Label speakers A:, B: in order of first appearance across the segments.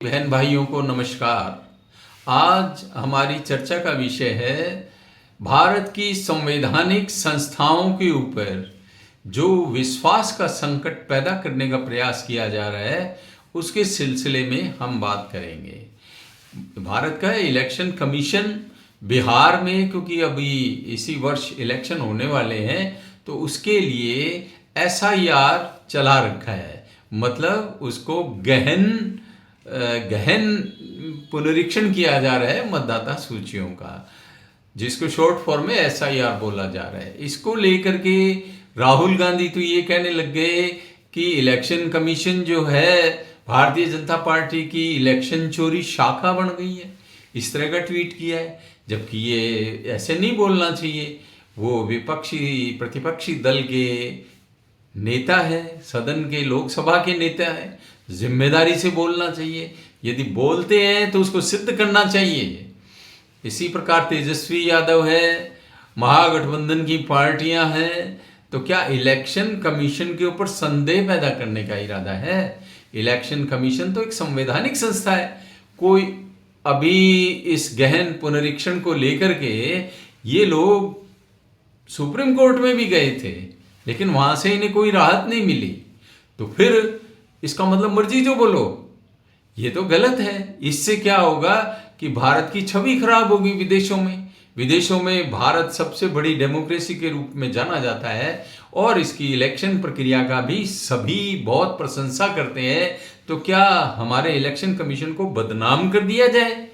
A: बहन भाइयों को नमस्कार। आज हमारी चर्चा का विषय है भारत की संवैधानिक संस्थाओं के ऊपर जो विश्वास का संकट पैदा करने का प्रयास किया जा रहा है उसके सिलसिले में हम बात करेंगे। भारत का इलेक्शन कमीशन बिहार में, क्योंकि अभी इसी वर्ष इलेक्शन होने वाले हैं, तो उसके लिए एसआईआर चला रखा है। मतलब उसको गहन पुनरीक्षण किया जा रहा है मतदाता सूचियों का, जिसको शॉर्ट फॉर्म में एसआईआर बोला जा रहा है। इसको लेकर के राहुल गांधी तो ये कहने लग गए कि इलेक्शन कमीशन जो है भारतीय जनता पार्टी की इलेक्शन चोरी शाखा बन गई है। इस तरह का ट्वीट किया है, जबकि ये ऐसे नहीं बोलना चाहिए। वो प्रतिपक्षी दल के नेता है, सदन के लोकसभा के नेता है, जिम्मेदारी से बोलना चाहिए। यदि बोलते हैं तो उसको सिद्ध करना चाहिए। इसी प्रकार तेजस्वी यादव है, महागठबंधन की पार्टियां हैं, तो क्या इलेक्शन कमीशन के ऊपर संदेह पैदा करने का इरादा है? इलेक्शन कमीशन तो एक संवैधानिक संस्था है। कोई अभी इस गहन पुनरीक्षण को लेकर के ये लोग सुप्रीम कोर्ट में भी गए थे, लेकिन वहां से इन्हें कोई राहत नहीं मिली। तो फिर इसका मतलब मर्जी जो बोलो, ये तो गलत है। इससे क्या होगा कि भारत की छवि खराब होगी विदेशों में भारत सबसे बड़ी डेमोक्रेसी के रूप में जाना जाता है और इसकी इलेक्शन प्रक्रिया का भी सभी बहुत प्रशंसा करते हैं। तो क्या हमारे इलेक्शन कमीशन को बदनाम कर दिया जाए?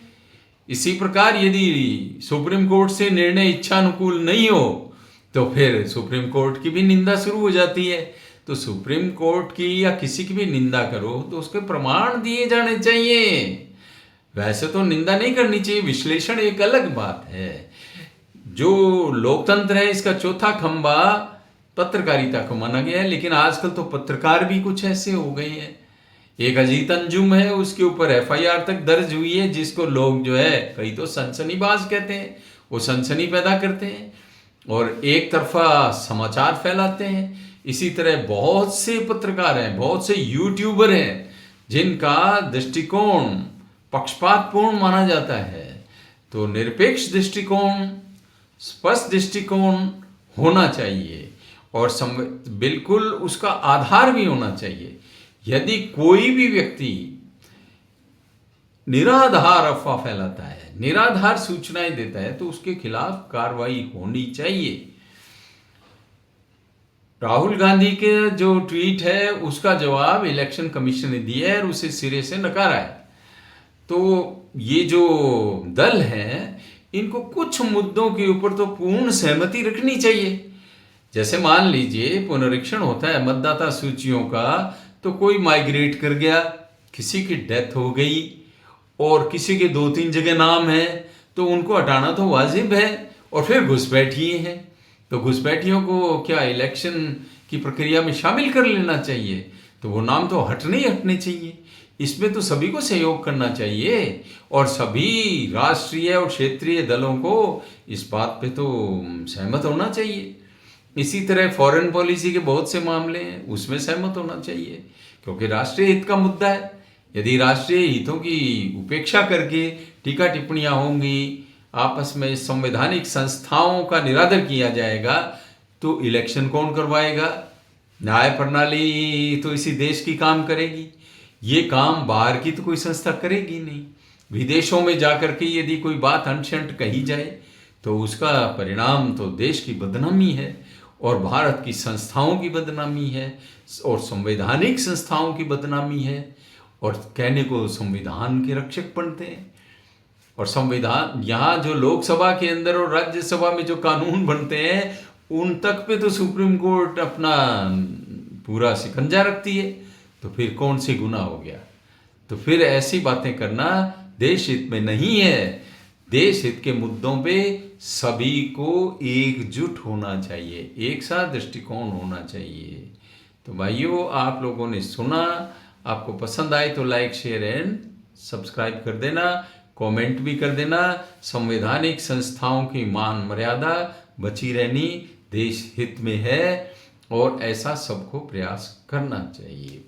A: इसी प्रकार यदि सुप्रीम कोर्ट से निर्णय इच्छानुकूल नहीं हो तो फिर सुप्रीम कोर्ट की भी निंदा शुरू हो जाती है। तो सुप्रीम कोर्ट की या किसी की भी निंदा करो तो उसके प्रमाण दिए जाने चाहिए। वैसे तो निंदा नहीं करनी चाहिए, विश्लेषण एक अलग बात है। जो लोकतंत्र है इसका चौथा खंबा पत्रकारिता को माना गया है, लेकिन आजकल तो पत्रकार भी कुछ ऐसे हो गए हैं। एक अजीत अंजुम है, उसके ऊपर एफआईआर तक दर्ज हुई है, जिसको लोग जो है कई तो सनसनीबाज कहते हैं। वो सनसनी पैदा करते हैं और एक तरफा समाचार फैलाते हैं। इसी तरह बहुत से पत्रकार हैं, बहुत से यूट्यूबर हैं जिनका दृष्टिकोण पक्षपातपूर्ण माना जाता है। तो निरपेक्ष दृष्टिकोण, स्पष्ट दृष्टिकोण होना चाहिए और बिल्कुल उसका आधार भी होना चाहिए। यदि कोई भी व्यक्ति निराधार अफवाह फैलाता है, निराधार सूचनाएं देता है, तो उसके खिलाफ कार्रवाई होनी चाहिए। राहुल गांधी के जो ट्वीट है उसका जवाब इलेक्शन कमीशन ने दिया है और उसे सिरे से नकारा है। तो ये जो दल है इनको कुछ मुद्दों के ऊपर तो पूर्ण सहमति रखनी चाहिए। जैसे मान लीजिए पुनरीक्षण होता है मतदाता सूचियों का, तो कोई माइग्रेट कर गया, किसी की डेथ हो गई और किसी के 2-3 जगह नाम है, तो उनको हटाना तो वाजिब है। और फिर घुसपैठिए हैं, तो घुसपैठियों को क्या इलेक्शन की प्रक्रिया में शामिल कर लेना चाहिए? तो वो नाम तो हटने ही हटने चाहिए। इसमें तो सभी को सहयोग करना चाहिए और सभी राष्ट्रीय और क्षेत्रीय दलों को इस बात पे तो सहमत होना चाहिए। इसी तरह फॉरेन पॉलिसी के बहुत से मामले हैं, उसमें सहमत होना चाहिए, क्योंकि राष्ट्रीय हित का मुद्दा है। यदि राष्ट्रीय हितों की उपेक्षा करके टीका टिप्पणियां होंगी, आपस में संवैधानिक संस्थाओं का निरादर किया जाएगा, तो इलेक्शन कौन करवाएगा? न्याय प्रणाली तो इसी देश की काम करेगी, ये काम बाहर की तो कोई संस्था करेगी नहीं। विदेशों में जाकर के यदि कोई बात अंशंट कही जाए तो उसका परिणाम तो देश की बदनामी है और भारत की संस्थाओं की बदनामी है और संवैधानिक संस्थाओं की बदनामी है। और कहने को संविधान के रक्षक बनते हैं, और संविधान यहाँ जो लोकसभा के अंदर और राज्यसभा में जो कानून बनते हैं उन तक पे तो सुप्रीम कोर्ट अपना पूरा शिकंजा रखती है। तो फिर कौन सी गुनाह हो गया? तो फिर ऐसी बातें करना देश हित में नहीं है। देश हित के मुद्दों पे सभी को एकजुट होना चाहिए, एक साथ दृष्टिकोण होना चाहिए। तो भाइयों, आप लोगों ने सुना, आपको पसंद आए तो लाइक, शेयर एंड सब्सक्राइब कर देना, कमेंट भी कर देना। संवैधानिक संस्थाओं की मान मर्यादा बची रहनी देश हित में है और ऐसा सबको प्रयास करना चाहिए।